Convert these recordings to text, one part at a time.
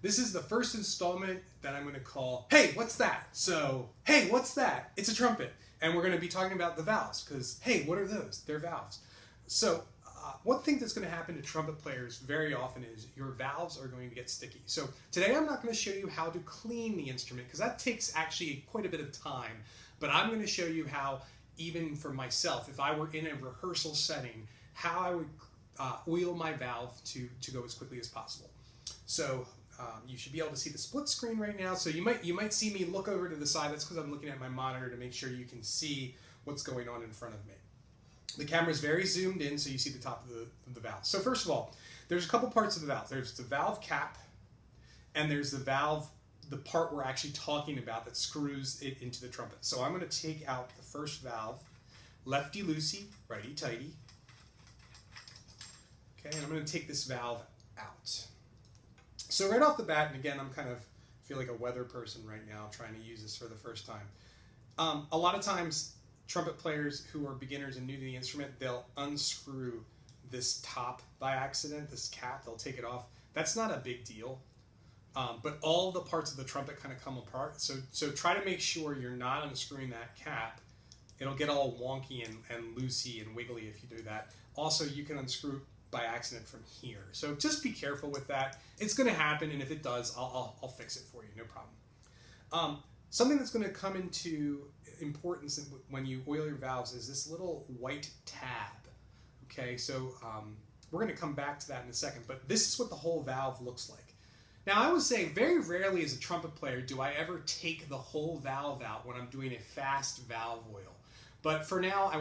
This is the first installment that I'm going to call, Hey, what's that? So, hey, what's that? It's a trumpet. And we're going to be talking about the valves because, hey, what are those? They're valves. So, one thing that's going to happen to trumpet players very often is your valves are going to get sticky. So today I'm not going to show you how to clean the instrument because that takes actually quite a bit of time. But I'm going to show you how, even for myself, if I were in a rehearsal setting, how I would oil my valve to go as quickly as possible. So you should be able to see the split screen right now. So you might see me look over to the side. That's because I'm looking at my monitor to make sure you can see what's going on in front of me. The camera is very zoomed in, so you see the top of the valve. So first of all, there's a couple parts of the valve. There's the valve cap, and there's the valve, the part we're actually talking about that screws it into the trumpet. So I'm going to take out the first valve, lefty-loosey, righty-tighty. Okay, and I'm going to take this valve out. So right off the bat, and again, feel like a weather person right now trying to use this for the first time. A lot of times, trumpet players who are beginners and new to the instrument, they'll unscrew this top by accident, this cap, they'll take it off. That's not a big deal, but all the parts of the trumpet kind of come apart. So try to make sure you're not unscrewing that cap. It'll get all wonky and loosey and wiggly if you do that. Also, you can unscrew by accident from here. So just be careful with that. It's going to happen, and if it does, I'll fix it for you, no problem. Something that's going to come into importance when you oil your valves is this little white tab. Okay, so we're going to come back to that in a second, but this is what the whole valve looks like. Now, I would say very rarely as a trumpet player do I ever take the whole valve out when I'm doing a fast valve oil. But for now,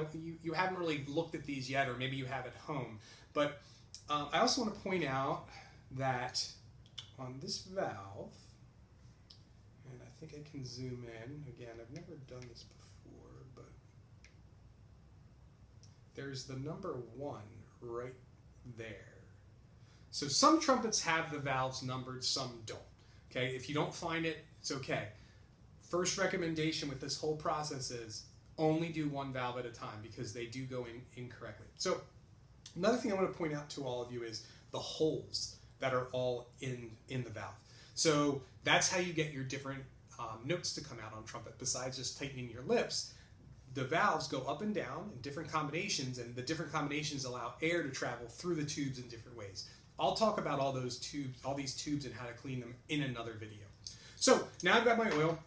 you haven't really looked at these yet, or maybe you have at home. But I also want to point out that on this valve, and I think I can zoom in. Again, I've never done this before, but there's the number 1 right there. So some trumpets have the valves numbered, some don't. Okay, if you don't find it, it's okay. First recommendation with this whole process is only do one valve at a time because they do go in incorrectly. So another thing I want to point out to all of you is the holes that are all in the valve. So that's how you get your different notes to come out on trumpet. Besides just tightening your lips, the valves go up and down in different combinations, and the different combinations allow air to travel through the tubes in different ways. I'll talk about all these tubes and how to clean them in another video. So now I've got my oil.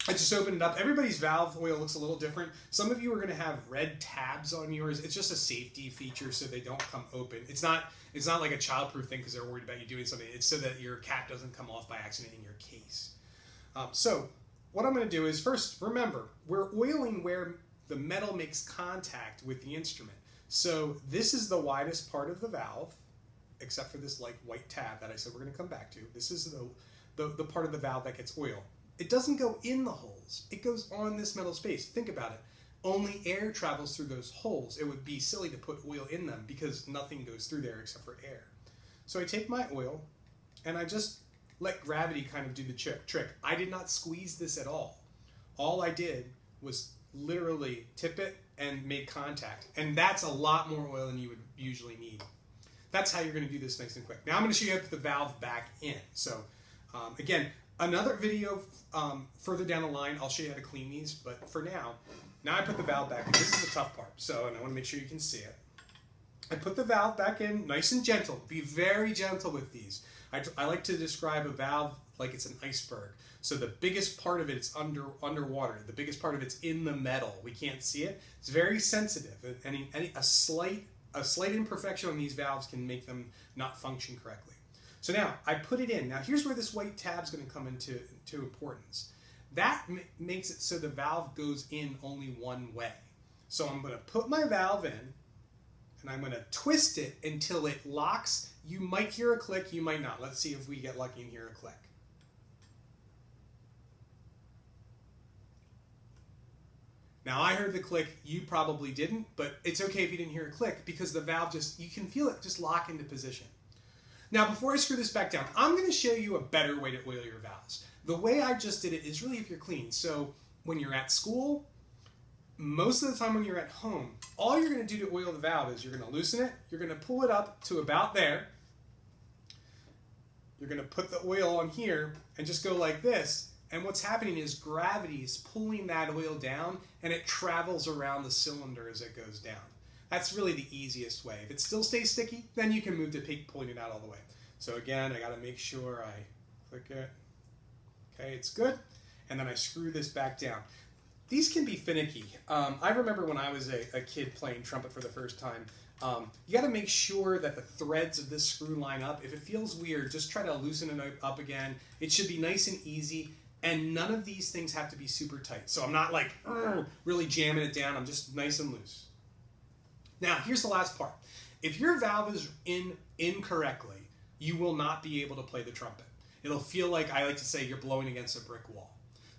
I just opened it up. Everybody's valve oil looks a little different. Some of you are going to have red tabs on yours. It's just a safety feature so they don't come open. It's not like a childproof thing because they're worried about you doing something. It's so that your cap doesn't come off by accident in your case. So what I'm going to do is first, remember, we're oiling where the metal makes contact with the instrument. So this is the widest part of the valve, except for this like white tab that I said we're going to come back to. This is the part of the valve that gets oil. It doesn't go in the holes. It goes on this metal space. Think about it. Only air travels through those holes. It would be silly to put oil in them because nothing goes through there except for air. So I take my oil and I just let gravity kind of do the trick. I did not squeeze this at all. All I did was literally tip it and make contact. And that's a lot more oil than you would usually need. That's how you're going to do this nice and quick. Now I'm going to show you how to put the valve back in. So again, another video further down the line, I'll show you how to clean these. But for now I put the valve back in. This is the tough part. So, and I want to make sure you can see it. I put the valve back in nice and gentle. Be very gentle with these. I like to describe a valve like it's an iceberg. So the biggest part of it is underwater. The biggest part of it's in the metal. We can't see it. It's very sensitive. A slight imperfection on these valves can make them not function correctly. So now I put it in. Now here's where this white tab is going to come into importance. That makes it so the valve goes in only one way. So I'm going to put my valve in, and I'm going to twist it until it locks. You might hear a click, you might not. Let's see if we get lucky and hear a click. Now I heard the click, you probably didn't, but it's okay if you didn't hear a click because the valve you can feel it just lock into position. Now before I screw this back down, I'm going to show you a better way to oil your valves. The way I just did it is really if you're clean. So when you're at school, most of the time when you're at home, all you're going to do to oil the valve is you're going to loosen it, you're going to pull it up to about there, you're going to put the oil on here and just go like this. And what's happening is gravity is pulling that oil down and it travels around the cylinder as it goes down. That's really the easiest way. If it still stays sticky, then you can move to pulling it out all the way. So again, I got to make sure I click it. Okay, it's good. And then I screw this back down. These can be finicky. I remember when I was a kid playing trumpet for the first time, you got to make sure that the threads of this screw line up. If it feels weird, just try to loosen it up again. It should be nice and easy, and none of these things have to be super tight. So I'm not like really jamming it down. I'm just nice and loose. Now, here's the last part. If your valve is in incorrectly, you will not be able to play the trumpet. It'll feel like, I like to say, you're blowing against a brick wall.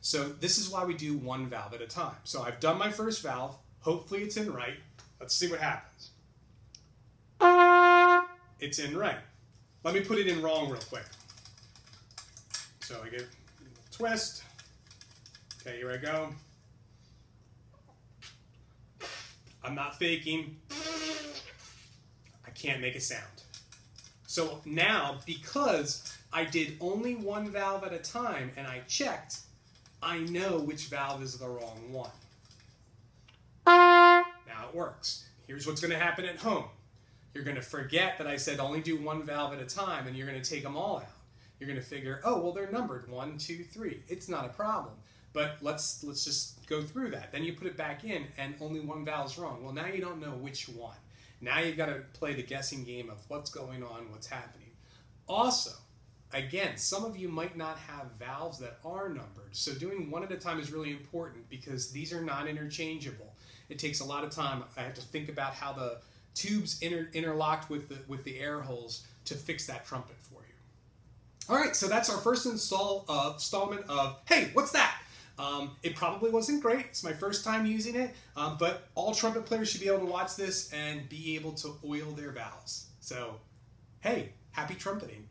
So this is why we do one valve at a time. So I've done my first valve. Hopefully it's in right. Let's see what happens. It's in right. Let me put it in wrong real quick. So I get a twist. Okay, here I go. I'm not faking. I can't make a sound. So now, because I did only one valve at a time and I checked, I know which valve is the wrong one. Now it works. Here's what's going to happen at home. You're going to forget that I said only do one valve at a time, and you're going to take them all out. You're going to figure, oh, well, they're numbered 1, 2, 3. It's not a problem. But let's just go through that. Then you put it back in, and only one valve's wrong. Well, now you don't know which one. Now you've got to play the guessing game of what's going on, what's happening. Also, again, some of you might not have valves that are numbered. So doing one at a time is really important because these are not interchangeable. It takes a lot of time. I have to think about how the tubes interlocked with the air holes to fix that trumpet for you. All right, so that's our first installment of, hey, what's that? It probably wasn't great. It's my first time using it, but all trumpet players should be able to watch this and be able to oil their valves. So, hey, happy trumpeting.